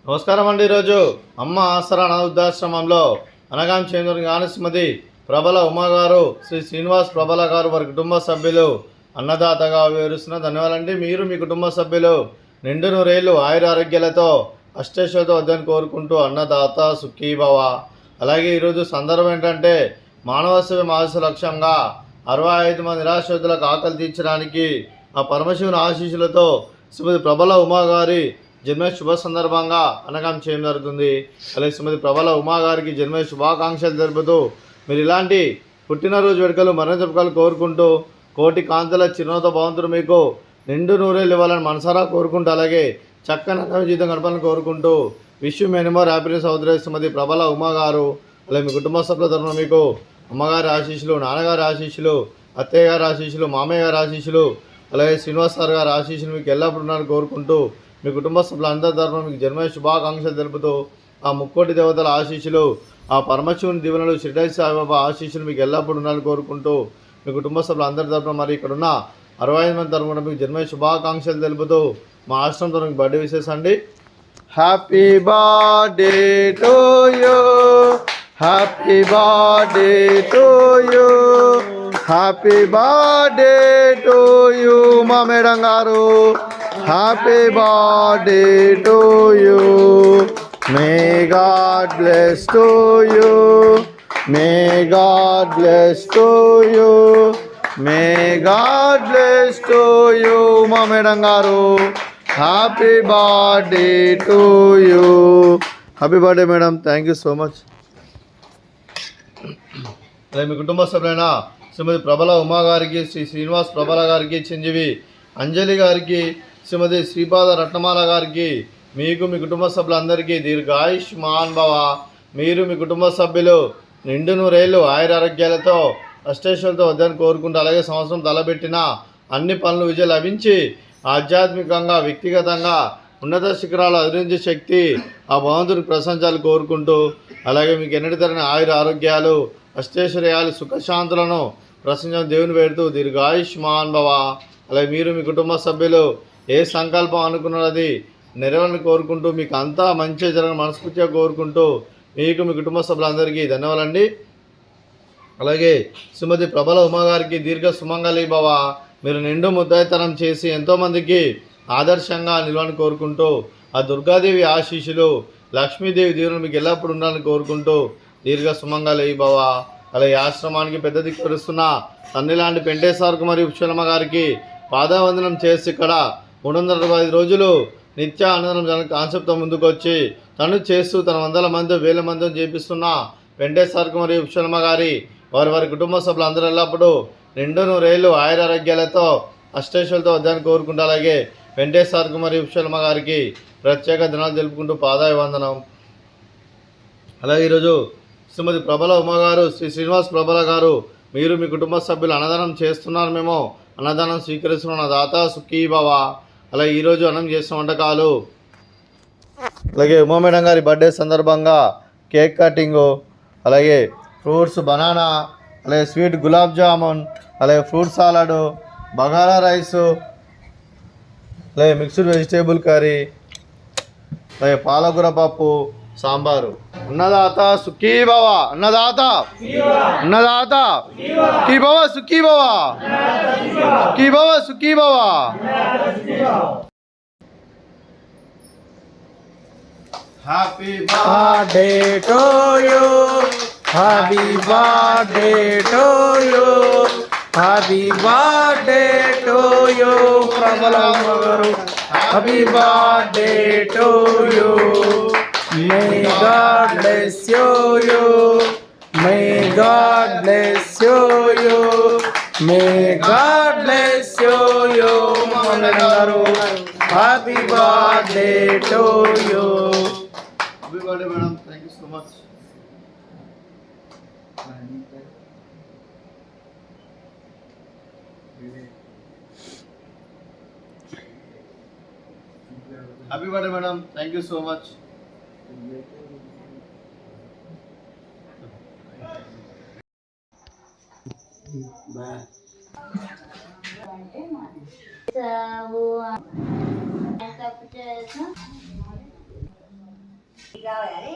నమస్కారం అండి. ఈరోజు అమ్మ ఆసరా అనాథాశ్రమంలో అనగాం చేందూరు జ్ఞానశ్రీమతి ప్రబల ఉమాగారు, శ్రీ శ్రీనివాస్ ప్రబల గారు వారి కుటుంబ సభ్యులు అన్నదాతగా వివరిస్తున్న ధన్యవాదాలండి. మీరు మీ కుటుంబ సభ్యులు నిండు నూరేళ్ళు ఆయుర ఆరోగ్యాలతో అష్టేశ్వరతో వద్దని కోరుకుంటూ అన్నదాత సుఖీభవ. అలాగే ఈరోజు సందర్భం ఏంటంటే మానవ సేవ మానస లక్ష్యంగా 65 మంది నిరాశ్రితులకు ఆకలి తీర్చడానికి ఆ పరమశివుని ఆశీస్సులతో శ్రీమతి ప్రబల ఉమాగారి జన్మ శుభ సందర్భంగా అనగాం చేయడం జరుగుతుంది. అలాగే శ్రీమతి ప్రబల ఉమాగారికి జన్మ శుభాకాంక్షలు జరుపుతూ మీరు ఇలాంటి పుట్టినరోజు వేడుకలు మరణ జరుపుకలు కోరుకుంటూ కోటి కాంతుల చిరునవ్వుతో భగవంతుడు మీకు నిండు నూరేళ్ళు ఇవ్వాలని మనసారా కోరుకుంటూ అలాగే చక్కని జీవితం గడపాలని కోరుకుంటూ విష్ మెనీ మోర్ హ్యాపీనెస్ అవుతుంది. శ్రీమతి ప్రబల ఉమాగారు అలాగే మీ కుటుంబ సభ్యుల తరఫున మీకు అమ్మగారి ఆశీస్సులు, నాన్నగారి ఆశీస్సులు, అత్తయ్య గారి ఆశీస్సులు, మామయ్య గారి ఆశీస్సులు, అలాగే శ్రీనివాస్ సార్ గారి ఆశీస్సులు మీకు ఎల్లప్పుడూ ఉన్నారని కోరుకుంటూ మీ కుటుంబ సభ్యులందరి తరఫున మీకు జన్మ శుభాకాంక్షలు తెలుపుతూ ఆ ముక్కోటి దేవతల ఆశీస్సులు, ఆ పరమశివుని దీవెనలు, షిర్డీ సాయిబాబా ఆశీస్సులు మీకు ఎల్లప్పుడూ ఉండాలని కోరుకుంటూ మీ కుటుంబ సభ్యులందరి తరఫున మరి ఇక్కడ ఉన్న 65 మంది తరఫున మీకు జన్మ శుభాకాంక్షలు తెలుపుతూ మా ఆశ్రమం తరఫున బర్త్డే విషెస్ అండి. Happy birthday to you, happy birthday to you, happy birthday to you మా మేడం గారు. Happy birthday to you, may God bless to you, may God bless to you, may God bless to you మా madam గారు. Happy birthday to you. Happy birthday madam, thank you so much. అలాగే మీ కుటుంబ సభ్యులైన శ్రీమతి ప్రబల ఉమా గారికి, శ్రీ శ్రీనివాస్ ప్రబల గారికి, చిరంజీవి అంజలి గారికి, శ్రీమతి శ్రీపాద రత్నమాల గారికి, మీకు మీ కుటుంబ సభ్యులందరికీ దీర్ఘాయుష్మాన్ భవ. మీరు మీ కుటుంబ సభ్యులు నిండు నూరేళ్ళు ఆయుర ఆరోగ్యాలతో అష్టేశ్వరులతో వద్దని కోరుకుంటూ అలాగే సంవత్సరం తలబెట్టిన అన్ని పనులు విజయం లభించి ఆధ్యాత్మికంగా వ్యక్తిగతంగా ఉన్నత శిఖరాలు అధిరించే శక్తి ఆ భగవంతుడికి ప్రశంసాలు కోరుకుంటూ అలాగే మీకు ఎన్నటి తరని ఆయుర ఆరోగ్యాలు, అష్టైశ్వర్యాలు, సుఖశాంతులను ప్రశంస దేవుని వేడుతూ దీర్ఘాయుష్మాన్ భవ. అలాగే మీరు మీ కుటుంబ సభ్యులు ఏ సంకల్పం అనుకున్నది నెరవేరని కోరుకుంటూ మీకు అంతా మంచి జరగని మనస్ఫూర్తిగా కోరుకుంటూ మీకు మీ కుటుంబ సభ్యులందరికీ ధన్యవాదాలండి. అలాగే శ్రీమతి ప్రబల ఉమాగారికి దీర్ఘ సుమంగళి భవ. మీరు నిండు ముద్దాయితనం చేసి ఎంతోమందికి ఆదర్శంగా నిలవని కోరుకుంటూ ఆ దుర్గాదేవి ఆశీస్సులు, లక్ష్మీదేవి దీవులు మీకు ఎల్లప్పుడూ ఉండాలని కోరుకుంటూ దీర్ఘ సుమంగళి భవ. అలాగే ఆశ్రమానికి పెద్ద దిక్కురుస్తున్న తండ్రి లాంటి పెంటేశ్వరకు మరియు ఉక్షలమ్మ గారికి పాదవందనం చేసి ఇక్కడ 365 రోజులు నిత్య అన్నదానం జన కాన్సెప్ట్తో ముందుకు వచ్చి తను చేస్తూ తన 100 మంది 1000 మందితో చేపిస్తున్న పెంటేశ్వరకు మరియు ఉక్షలమ్మ గారి వారి కుటుంబ సభ్యులు అందరూ ఎల్లప్పుడూ నిండు నూరేళ్ళు ఆయురారోగ్యాలతో అష్టేశ్వరులతో వద్దని కోరుకుంటూ అలాగే వెంకటేశ్వరకు మరియు ఉక్షలమ్మ గారికి ప్రత్యేక దినాలు తెలుపుకుంటూ పాదాభివందనం. అలాగే ఈరోజు శ్రీమతి ప్రబల ఉమాగారు, శ్రీ శ్రీనివాస్ ప్రబల గారు మీరు మీ కుటుంబ సభ్యులు అన్నదానం చేస్తున్నారు, మేము అన్నదానం స్వీకరిస్తున్న దాత సుఖీభవ. అలాగే ఈరోజు అన్నం చేసిన వంటకాలు అలాగే ఉమా మేడం గారి బర్త్డే సందర్భంగా కేక్ కటింగు, అలాగే ఫ్రూట్స్ బనానా, అలాగే స్వీట్ గులాబ్ జామున్, అలాగే ఫ్రూట్ సాలడు, బగారా రైసు, అలాగే మిక్స్డ్ వెజిటేబుల్ కర్రీ, అలాగే పాలకూర పప్పు, సాంబారు. అన్నదాత సుఖీభవ, అన్నదాత అన్నదాత సుఖీభవ, సుఖీభవ సుఖీభవ సుఖీభవ. Happy birthday to you, happy birthday to you, happy birthday to you Prabala గారు. Happy birthday to you, may God bless you, may God bless you, may God bless you mama garu. Happy birthday to you. Happy birthday madam, thank you so much. Happy birthday madam, thank you so much. కావాలి